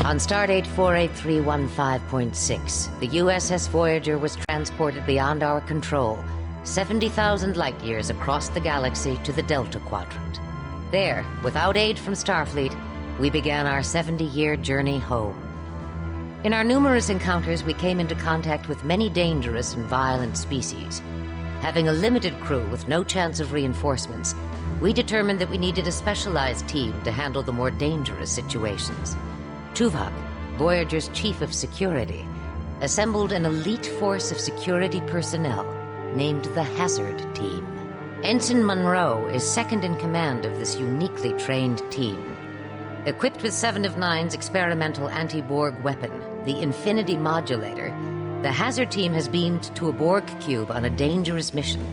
On Stardate 48315.6, the USS Voyager was transported beyond our control, 70,000 light-years across the galaxy to the Delta Quadrant. There, without aid from Starfleet, we began our 70-year journey home. In our numerous encounters, we came into contact with many dangerous and violent species. Having a limited crew with no chance of reinforcements, we determined that we needed a specialized team to handle the more dangerous situations. Tuvok, Voyager's chief of security, assembled an elite force of security personnel named the Hazard Team. Ensign Monroe is second in command of this uniquely trained team. Equipped with 7 of 9's experimental anti-Borg weapon, the Infinity Modulator, the Hazard Team has beamed to a Borg cube on a dangerous mission.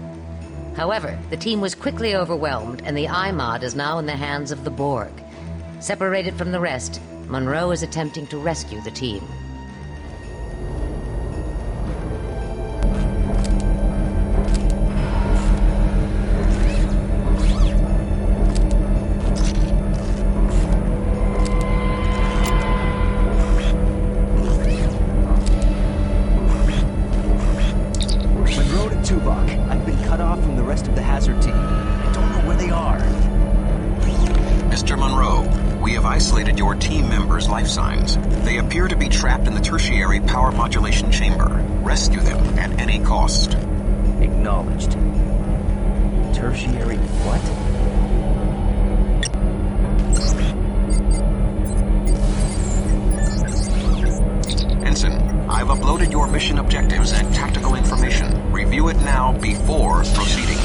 However, the team was quickly overwhelmed, and the iMod is now in the hands of the Borg. Separated from the rest, Monroe is attempting to rescue the team. Monroe to Tuvok. I've been cut off from the rest of the Hazard Team. I don't know where they are. Mr. Monroe, we have isolated your team members' life signs. They appear to be trapped in the tertiary power modulation chamber. Rescue them at any cost. Acknowledged. Tertiary what? Ensign, I've uploaded your mission objectives and tactical information. Review it now before proceeding.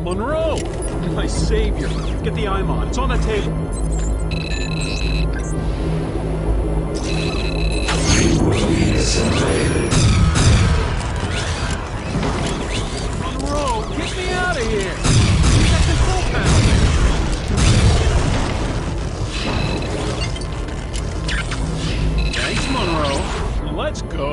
Monroe! My savior. Get the iMod. It's on the table. We will be assimilated. Monroe, get me out of here! Get that control panel! Thanks, Monroe. Let's go.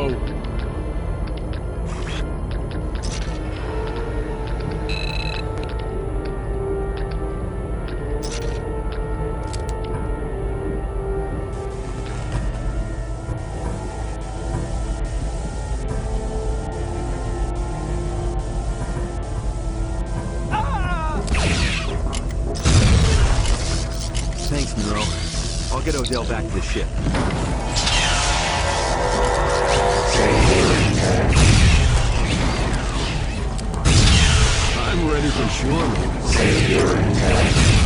I'll get Odell back to the ship. I'm ready for sure. Save your intent.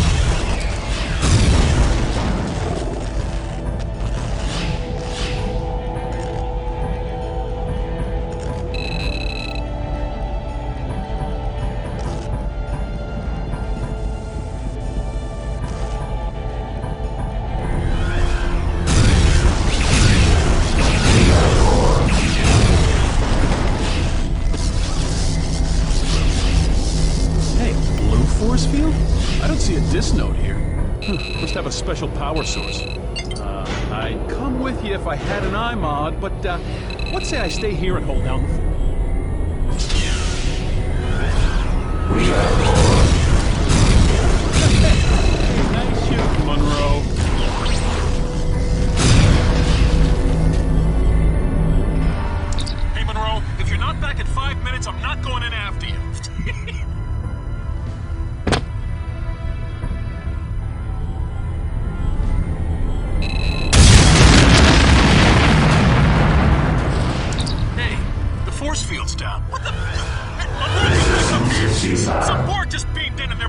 This note here. Must have a special power source. I'd come with you if I had an iMod, but let's say I stay here and hold down the fort. We are born. Nice shooting, Monroe. Hey, Monroe, if you're not back in 5 minutes, I'm not going in after you. Field's down. What the? Some board just beamed in and they're.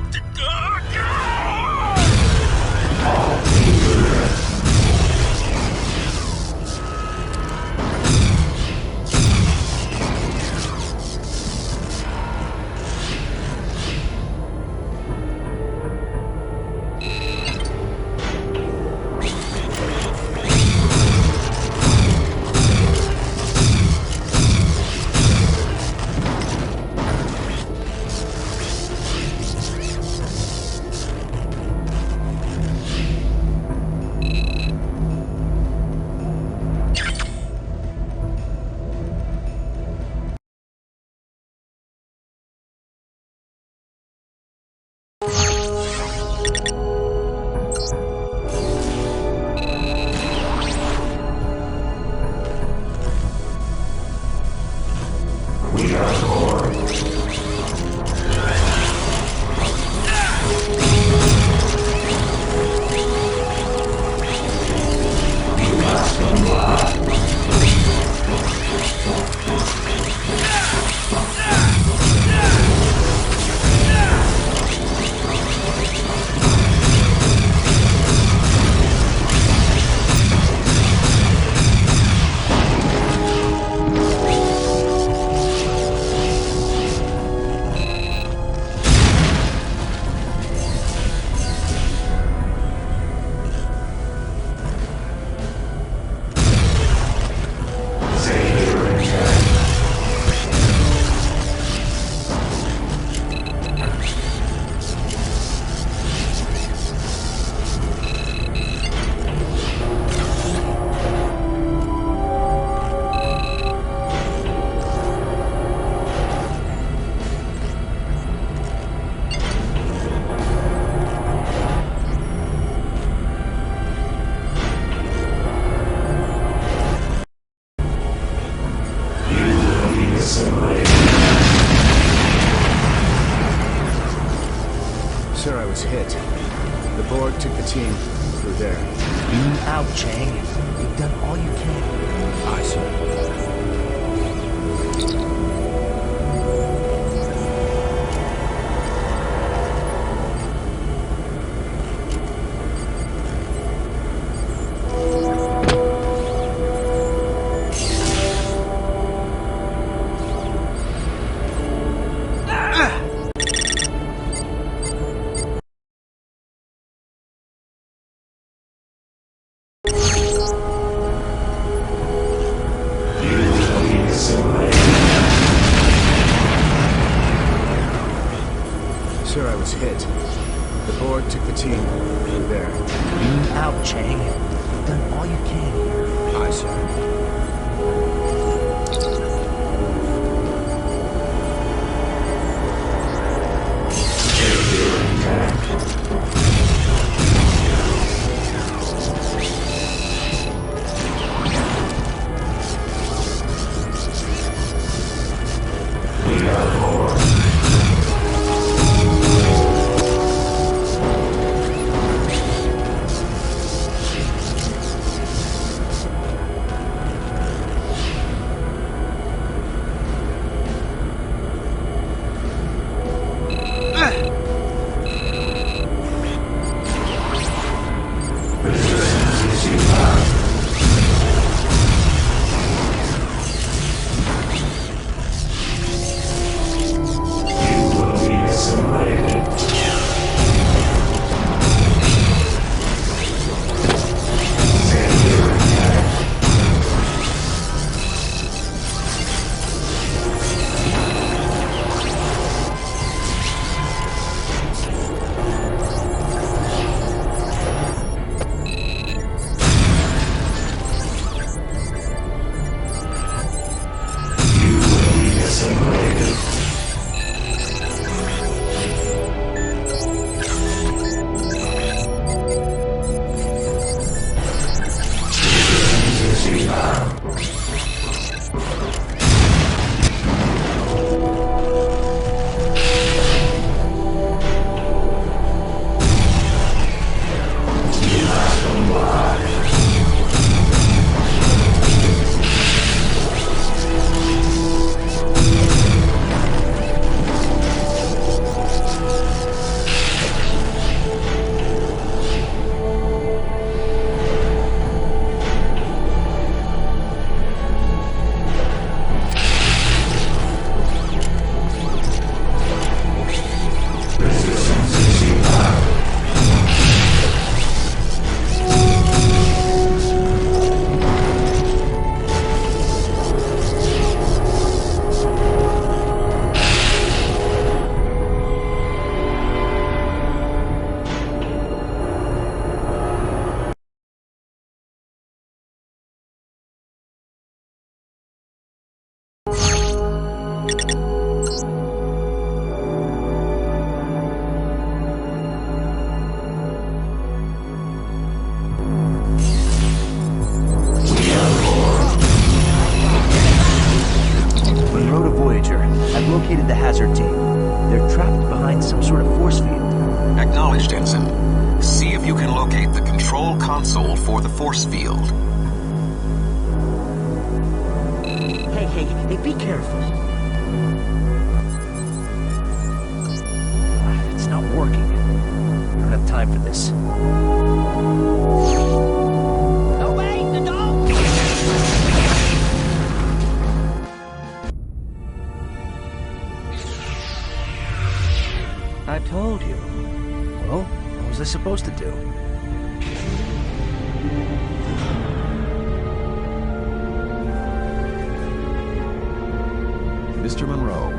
Sir, I was hit. The Borg took the team through there. Beam out, Chang. You've done all you can. Aye, sir. Sir, I was hit. The Borg took the team through there. Beam out, Chang. You've done all you can here. Aye, sir. acknowledged, Ensign. See if you can locate the control console for the force field. Hey, be careful. It's not working. I don't have time for this. Oh, wait, the dog! I told you. Well, what was I supposed to do? Mr. Monroe,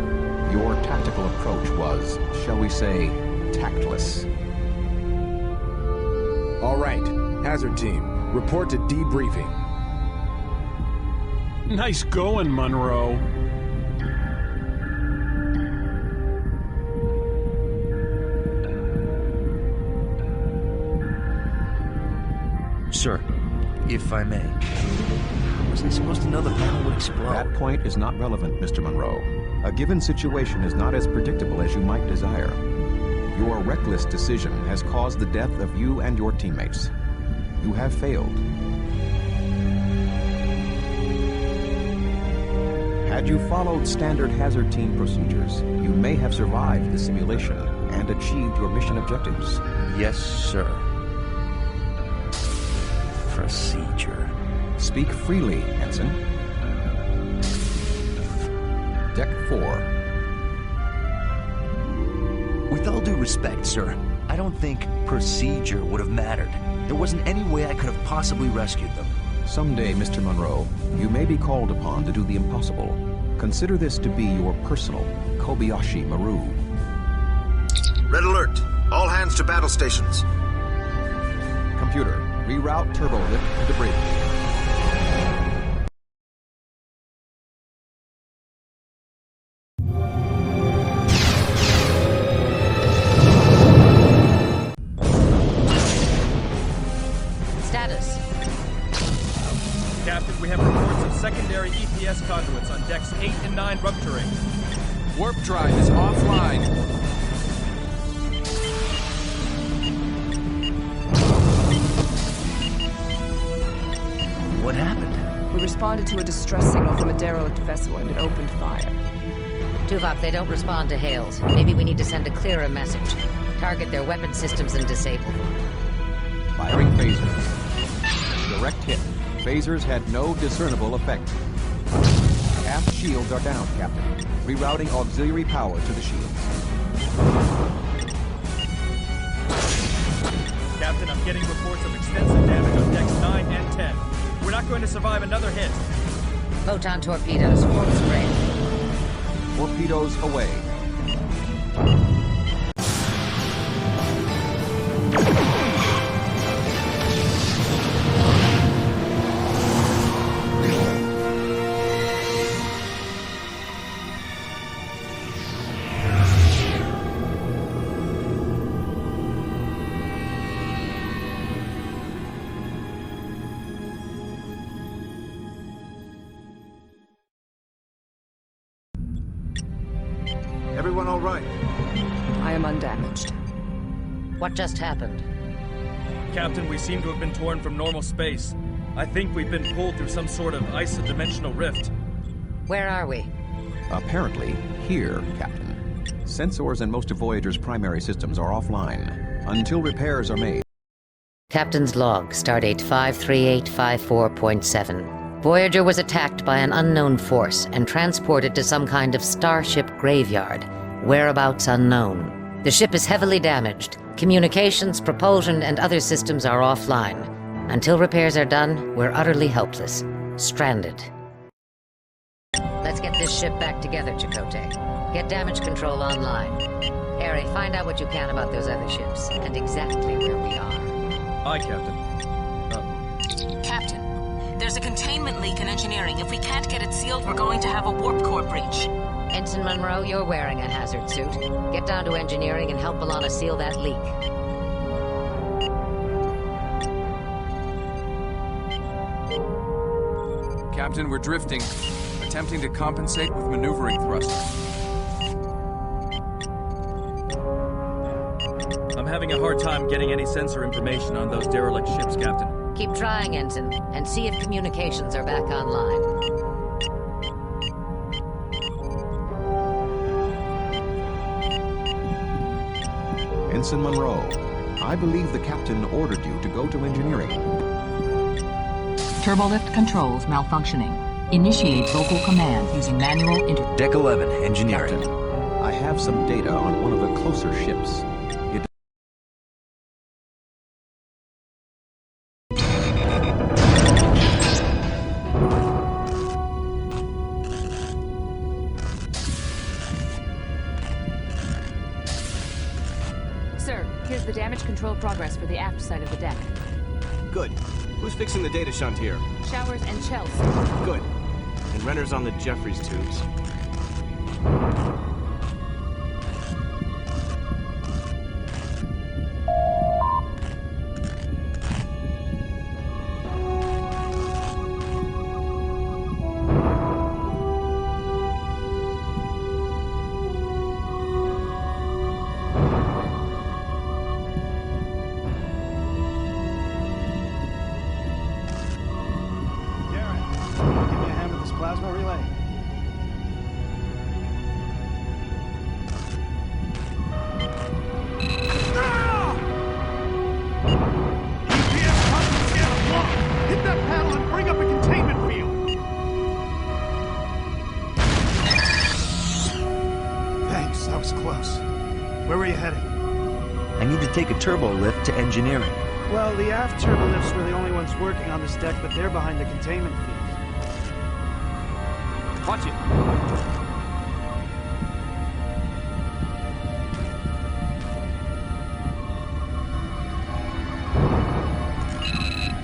your tactical approach was, shall we say, tactless. All right, Hazard Team, report to debriefing. Nice going, Monroe. Sir, if I may. Wasn't I supposed to know the panel would explode? That point is not relevant, Mr. Monroe. A given situation is not as predictable as you might desire. Your reckless decision has caused the death of you and your teammates. You have failed. Had you followed standard hazard team procedures, you may have survived the simulation and achieved your mission objectives. Yes, sir. Procedure. Speak freely, Ensign. Deck 4. With all due respect, sir, I don't think procedure would have mattered. There wasn't any way I could have possibly rescued them. Someday, Mr. Monroe, you may be called upon to do the impossible. Consider this to be your personal Kobayashi Maru. Red alert! All hands to battle stations. Computer, reroute turbo lift to the bridge. Status. Captain, we have reports of secondary EPS conduits on decks 8 and 9 rupturing. Warp drive is offline. What happened? We responded to a distress signal from a derelict vessel and it opened fire. Tuvok, they don't respond to hails. Maybe we need to send a clearer message. Target their weapon systems and disable them. Firing phasers. Direct hit. Phasers had no discernible effect. Aft shields are down, Captain. Rerouting auxiliary power to the shields. Captain, I'm getting reports of extensive damage on decks 9 and 10. We're not going to survive another hit. Photon torpedoes, full spray. Torpedoes away. Everyone all right? I am undamaged. What just happened? Captain, we seem to have been torn from normal space. I think we've been pulled through some sort of isodimensional rift. Where are we? Apparently, here, Captain. Sensors and most of Voyager's primary systems are offline until repairs are made. Captain's log, stardate 53854.7. Voyager was attacked by an unknown force and transported to some kind of starship graveyard, whereabouts unknown. The ship is heavily damaged. Communications, propulsion, and other systems are offline. Until repairs are done, we're utterly helpless. Stranded. Let's get this ship back together, Chakotay. Get damage control online. Harry, find out what you can about those other ships, and exactly where we are. Aye, Captain. Captain, there's a containment leak in engineering. If we can't get it sealed, we're going to have a warp core breach. Ensign Monroe, you're wearing a hazard suit. Get down to engineering and help Alana seal that leak. Captain, we're drifting. Attempting to compensate with maneuvering thrusters. I'm having having a hard time getting any sensor information on those derelict ships, Captain. Keep trying, Ensign, and see if communications are back online. Ensign Monroe, I believe the captain ordered you to go to engineering. Turbolift controls malfunctioning. Initiate vocal command using manual Deck 11, engineering. Captain, I have some data on one of the closer ships. It Sir, here's the damage control progress for the aft side of the deck. Good. Who's fixing the data shunt here? Showers and shells. Good. And Renner's on the Jeffries tubes. Plasma relay. Hit that panel and bring up a containment field! Thanks, that was close. Where were you heading? I need to take a turbo lift to engineering. Well, the aft turbo lifts were the only ones working on this deck, but they're behind the containment field. Watch it.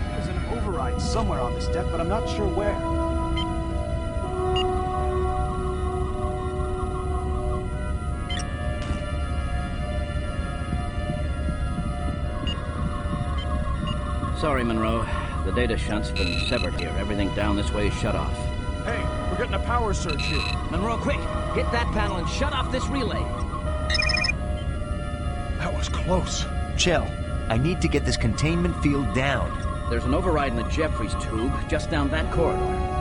There's an override somewhere on this deck, but I'm not sure where. Sorry, Monroe. The data shunt's been severed here. Everything down this way is shut off. Hey, we're getting a power surge here. Monroe, quick! Hit that panel and shut off this relay. That was close. Chell, I need to get this containment field down. There's an override in the Jeffries tube just down that corridor.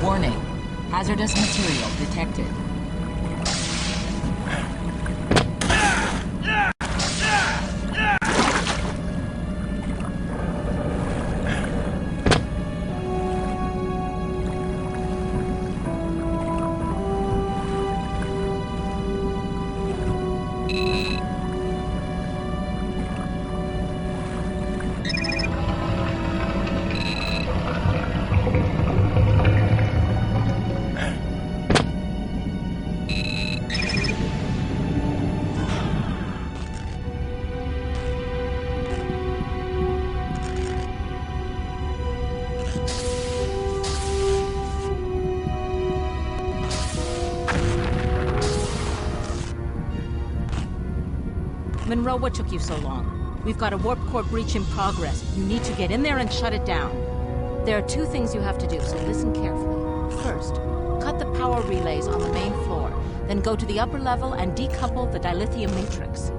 Warning. Hazardous material detected. Monroe, what took you so long? We've got a warp core breach in progress. You need to get in there and shut it down. There are two things you have to do, so listen carefully. First, cut the power relays on the main floor. Then go to the upper level and decouple the dilithium matrix.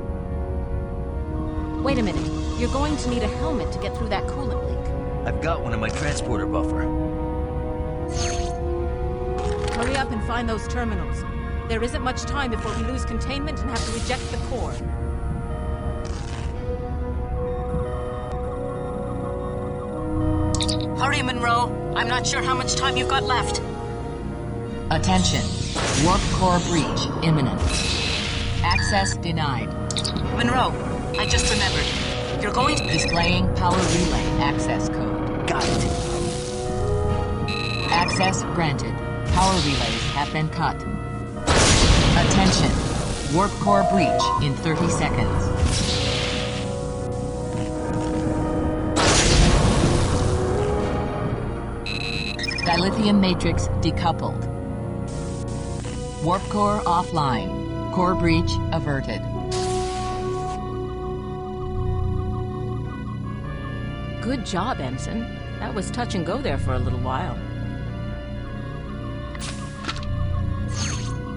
Wait a minute. You're going to need a helmet to get through that coolant leak. I've got one in my transporter buffer. Hurry up and find those terminals. There isn't much time before we lose containment and have to reject the core. Hurry, Monroe. I'm not sure how much time you've got left. Attention. Warp core breach imminent. Access denied. Monroe, I just remembered. You're going to... Displaying power relay access code. Got it. Access granted. Power relays have been cut. Attention. Warp core breach in 30 seconds. Dilithium matrix decoupled. Warp core offline. Core breach averted. Good job, Ensign. That was touch and go there for a little while.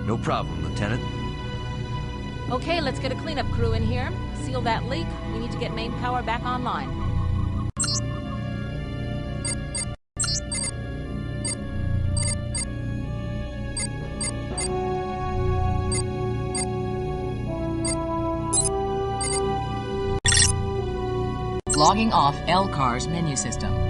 No problem, Lieutenant. Okay, let's get a cleanup crew in here. Seal that leak. We need to get main power back online. Logging off LCAR's menu system.